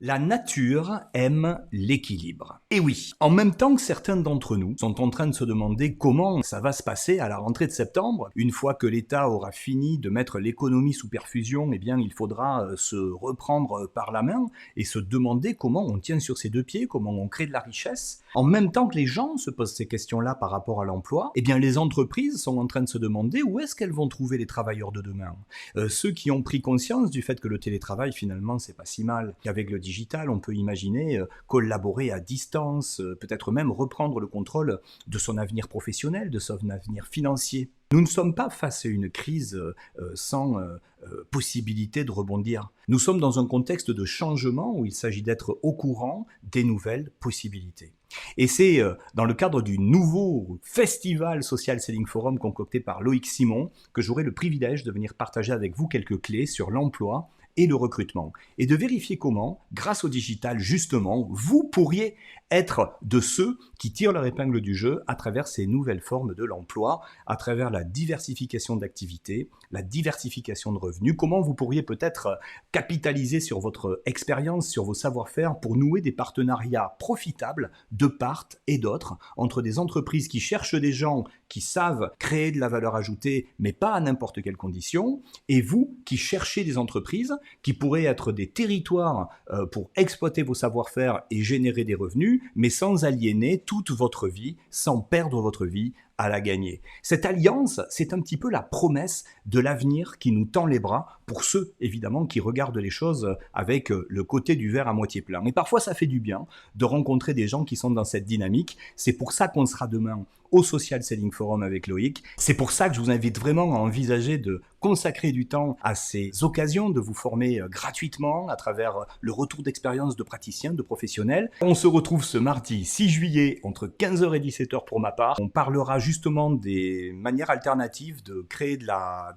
La nature aime l'équilibre. Et oui, en même temps que certains d'entre nous sont en train de se demander comment ça va se passer à la rentrée de septembre, une fois que l'État aura fini de mettre l'économie sous perfusion, eh bien il faudra se reprendre par la main et se demander comment on tient sur ses deux pieds, comment on crée de la richesse. En même temps que les gens se posent ces questions-là par rapport à l'emploi, eh bien les entreprises sont en train de se demander où est-ce qu'elles vont trouver les travailleurs de demain. Ceux qui ont pris conscience du fait que le télétravail finalement c'est pas si mal, qu'avec le digital, on peut imaginer collaborer à distance, peut-être même reprendre le contrôle de son avenir professionnel, de son avenir financier. Nous ne sommes pas face à une crise sans possibilité de rebondir. Nous sommes dans un contexte de changement où il s'agit d'être au courant des nouvelles possibilités. Et c'est dans le cadre du nouveau festival Social Selling Forum concocté par Loïc Simon que j'aurai le privilège de venir partager avec vous quelques clés sur l'emploi et le recrutement, et de vérifier comment, grâce au digital justement, vous pourriez être de ceux qui tirent leur épingle du jeu à travers ces nouvelles formes de l'emploi, à travers la diversification d'activités, la diversification de revenus, comment vous pourriez peut-être capitaliser sur votre expérience, sur vos savoir-faire pour nouer des partenariats profitables de part et d'autre entre des entreprises qui cherchent des gens qui savent créer de la valeur ajoutée, mais pas à n'importe quelles conditions, et vous qui cherchez des entreprises qui pourraient être des territoires pour exploiter vos savoir-faire et générer des revenus, mais sans aliéner toute votre vie, sans perdre votre vie à la gagner. Cette alliance, c'est un petit peu la promesse de l'avenir qui nous tend les bras pour ceux, évidemment, qui regardent les choses avec le côté du verre à moitié plein. Et parfois, ça fait du bien de rencontrer des gens qui sont dans cette dynamique. C'est pour ça qu'on sera demain au Social Selling Forum avec Loïc. C'est pour ça que je vous invite vraiment à envisager de consacrer du temps à ces occasions, de vous former gratuitement à travers le retour d'expérience de praticiens, de professionnels. On se retrouve ce mardi 6 juillet entre 15h et 17h pour ma part. On parlera justement des manières alternatives de créer de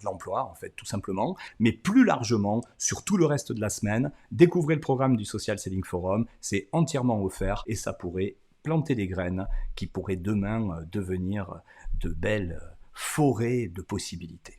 l'emploi, en fait, tout simplement, mais plus largement sur tout le reste de la semaine. Découvrez le programme du Social Selling Forum, c'est entièrement offert et ça pourrait planter des graines qui pourraient demain devenir de belles forêts de possibilités.